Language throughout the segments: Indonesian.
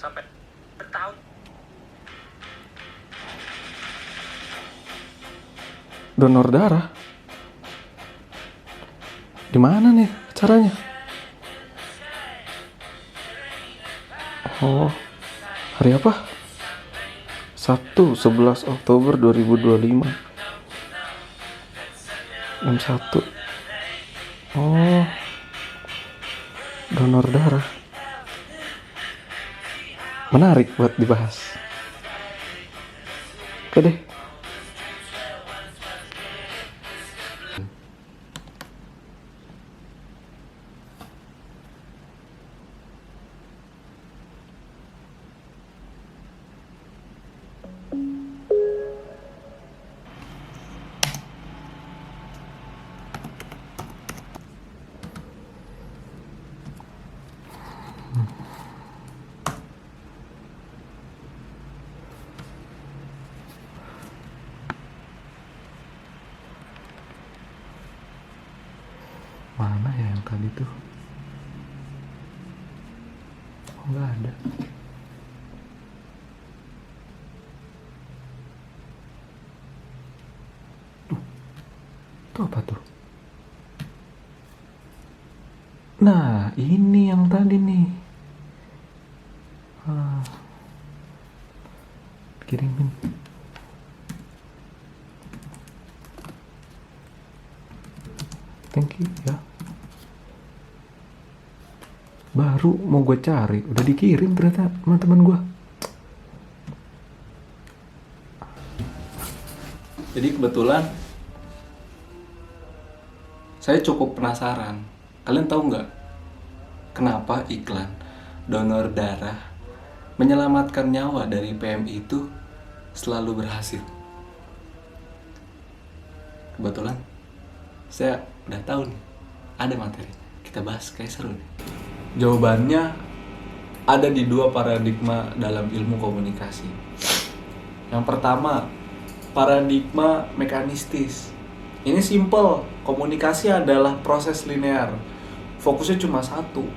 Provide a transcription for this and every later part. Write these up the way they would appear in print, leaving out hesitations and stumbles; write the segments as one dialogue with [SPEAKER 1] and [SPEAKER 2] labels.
[SPEAKER 1] sampai bertahun.
[SPEAKER 2] Donor darah. Di mana nih acaranya? Oh, hari apa? Sabtu 11 Oktober 2025 jam 1. Oh, donor darah. Menarik buat dibahas. Oke deh. Mana ya yang tadi tuh? Oh, nggak ada. Tuh apa tuh? Nah, ini yang tadi nih. Kirimin. Thank you ya. Baru mau gue cari, udah dikirim ternyata teman-teman gue. Jadi kebetulan saya cukup penasaran. Kalian tahu nggak kenapa iklan donor darah menyelamatkan nyawa dari PMI itu selalu berhasil? Kebetulan saya udah tahu nih, ada materi. Kita bahas kayak seru nih. Jawabannya ada di dua paradigma dalam ilmu komunikasi. Yang pertama, paradigma mekanistis. Ini simple, komunikasi adalah proses linear. Fokusnya cuma satu.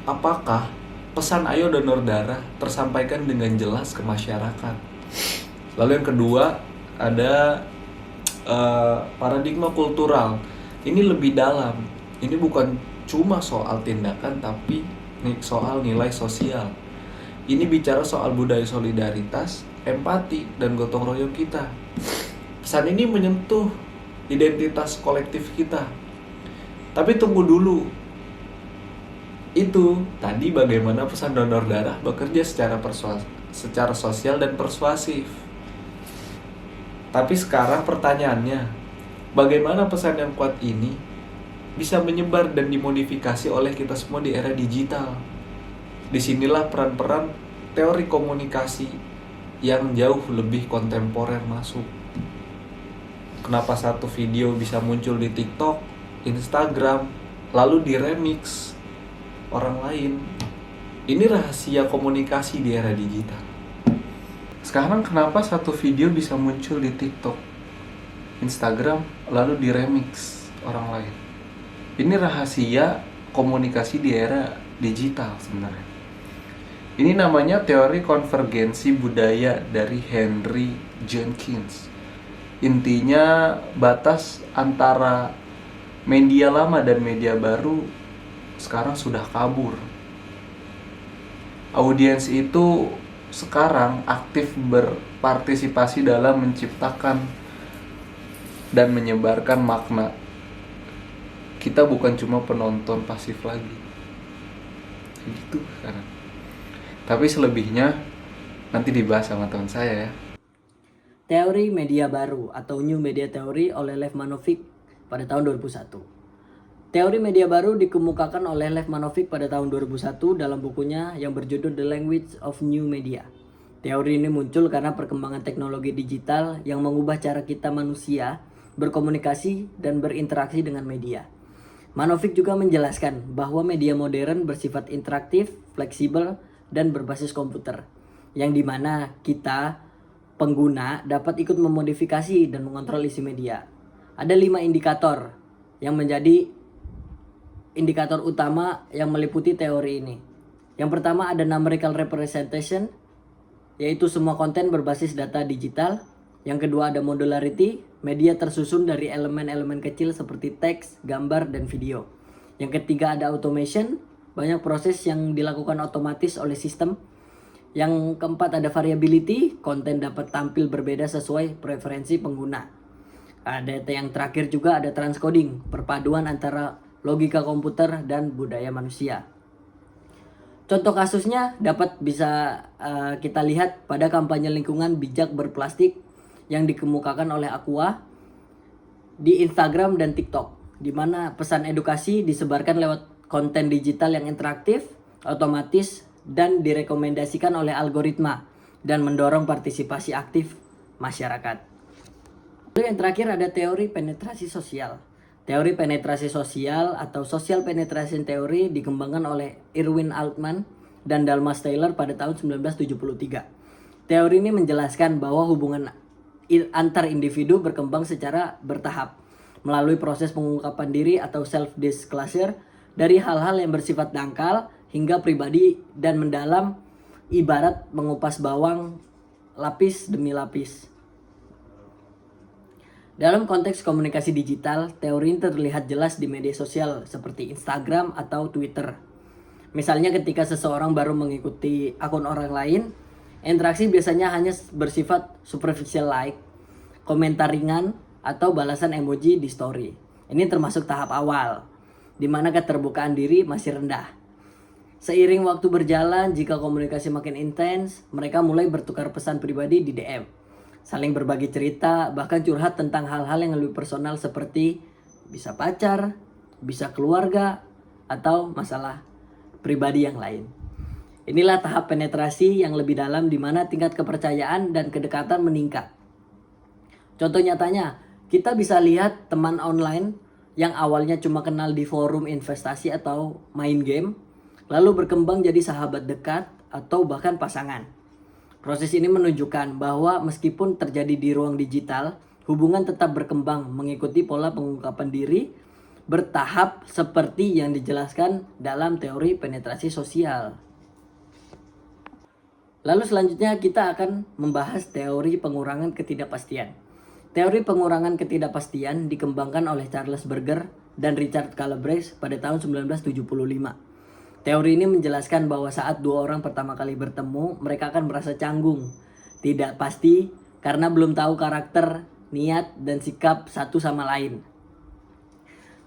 [SPEAKER 2] Apakah pesan ayo donor darah tersampaikan dengan jelas ke masyarakat? Lalu yang kedua, ada paradigma kultural. Ini lebih dalam. Ini bukan cuma soal tindakan, tapi soal nilai sosial. Ini bicara soal budaya solidaritas, empati, dan gotong royong kita. Pesan ini menyentuh identitas kolektif kita. Tapi tunggu dulu. Itu tadi bagaimana pesan donor darah bekerja secara sosial dan persuasif. Tapi sekarang pertanyaannya, bagaimana pesan yang kuat ini bisa menyebar dan dimodifikasi oleh kita semua di era digital? Disinilah peran-peran teori komunikasi yang jauh lebih kontemporer masuk. Kenapa satu video bisa muncul di TikTok, Instagram, lalu diremix orang lain? Ini rahasia komunikasi di era digital. Sekarang kenapa satu video bisa muncul di TikTok, Instagram, lalu diremix orang lain? Ini rahasia komunikasi di era digital sebenarnya. Ini namanya teori konvergensi budaya dari Henry Jenkins. Intinya batas antara media lama dan media baru sekarang sudah kabur. Audiens itu sekarang aktif berpartisipasi dalam menciptakan dan menyebarkan makna. Kita bukan cuma penonton pasif lagi. Gitu sekarang. Tapi selebihnya nanti dibahas sama teman saya ya.
[SPEAKER 3] Teori media baru atau New Media Theory oleh Lev Manovic pada tahun 2001. Teori media baru dikemukakan oleh Lev Manovic pada tahun 2001 dalam bukunya yang berjudul The Language of New Media. Teori ini muncul karena perkembangan teknologi digital yang mengubah cara kita manusia berkomunikasi dan berinteraksi dengan media. Manovic juga menjelaskan bahwa media modern bersifat interaktif, fleksibel, dan berbasis komputer, yang dimana kita, pengguna, dapat ikut memodifikasi dan mengontrol isi media. Ada 5 indikator yang menjadi indikator utama yang meliputi teori ini. Yang pertama ada numerical representation, yaitu semua konten berbasis data digital. Yang kedua ada modularity, media tersusun dari elemen-elemen kecil seperti teks, gambar, dan video. Yang ketiga ada automation, banyak proses yang dilakukan otomatis oleh sistem. Yang keempat ada variability, konten dapat tampil berbeda sesuai preferensi pengguna. Ada yang terakhir juga ada transcoding, perpaduan antara logika komputer dan budaya manusia. Contoh kasusnya bisa kita lihat pada kampanye lingkungan bijak berplastik yang dikemukakan oleh Aqua di Instagram dan TikTok, di mana pesan edukasi disebarkan lewat konten digital yang interaktif, otomatis, dan direkomendasikan oleh algoritma dan mendorong partisipasi aktif masyarakat. Lalu yang terakhir ada teori penetrasi sosial. Teori penetrasi sosial atau social penetration theory dikembangkan oleh Irwin Altman dan Dalmas Taylor pada tahun 1973. Teori ini menjelaskan bahwa hubungan antar individu berkembang secara bertahap melalui proses pengungkapan diri atau self-disclosure dari hal-hal yang bersifat dangkal hingga pribadi dan mendalam, ibarat mengupas bawang lapis demi lapis. Dalam konteks komunikasi digital, teori ini terlihat jelas di media sosial seperti Instagram atau Twitter. Misalnya ketika seseorang baru mengikuti akun orang lain, interaksi biasanya hanya bersifat superficial like, komentar ringan, atau balasan emoji di story. Ini termasuk tahap awal, di mana keterbukaan diri masih rendah. Seiring waktu berjalan, jika komunikasi makin intens, mereka mulai bertukar pesan pribadi di DM. Saling berbagi cerita, bahkan curhat tentang hal-hal yang lebih personal seperti bisa pacar, bisa keluarga, atau masalah pribadi yang lain. Inilah tahap penetrasi yang lebih dalam di mana tingkat kepercayaan dan kedekatan meningkat. Contoh nyatanya, kita bisa lihat teman online yang awalnya cuma kenal di forum investasi atau main game, lalu berkembang jadi sahabat dekat atau bahkan pasangan. Proses ini menunjukkan bahwa meskipun terjadi di ruang digital, hubungan tetap berkembang mengikuti pola pengungkapan diri bertahap seperti yang dijelaskan dalam teori penetrasi sosial. Lalu selanjutnya kita akan membahas teori pengurangan ketidakpastian. Teori pengurangan ketidakpastian dikembangkan oleh Charles Berger dan Richard Calabrese pada tahun 1975. Teori ini menjelaskan bahwa saat dua orang pertama kali bertemu, mereka akan merasa canggung, tidak pasti karena belum tahu karakter, niat, dan sikap satu sama lain.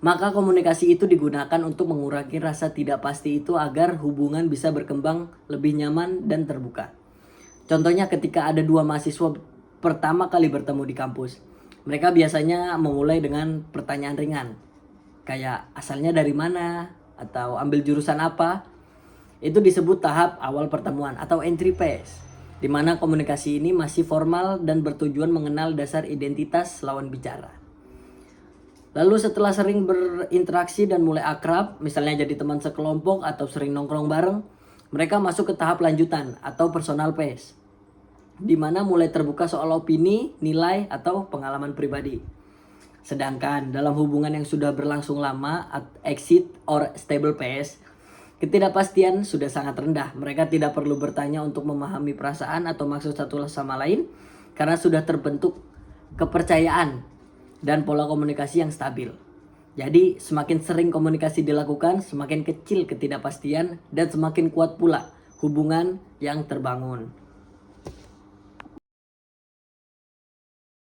[SPEAKER 3] Maka komunikasi itu digunakan untuk mengurangi rasa tidak pasti itu agar hubungan bisa berkembang lebih nyaman dan terbuka. Contohnya ketika ada dua mahasiswa pertama kali bertemu di kampus, mereka biasanya memulai dengan pertanyaan ringan, kayak asalnya dari mana atau ambil jurusan apa. Itu disebut tahap awal pertemuan atau entry phase, di mana komunikasi ini masih formal dan bertujuan mengenal dasar identitas lawan bicara. Lalu setelah sering berinteraksi dan mulai akrab, misalnya jadi teman sekelompok atau sering nongkrong bareng, mereka masuk ke tahap lanjutan atau personal phase, di mana mulai terbuka soal opini, nilai, atau pengalaman pribadi. Sedangkan dalam hubungan yang sudah berlangsung lama, exit or stable phase, ketidakpastian sudah sangat rendah. Mereka tidak perlu bertanya untuk memahami perasaan atau maksud satu sama lain karena sudah terbentuk kepercayaan dan pola komunikasi yang stabil. Jadi semakin sering komunikasi dilakukan, semakin kecil ketidakpastian dan semakin kuat pula hubungan yang terbangun.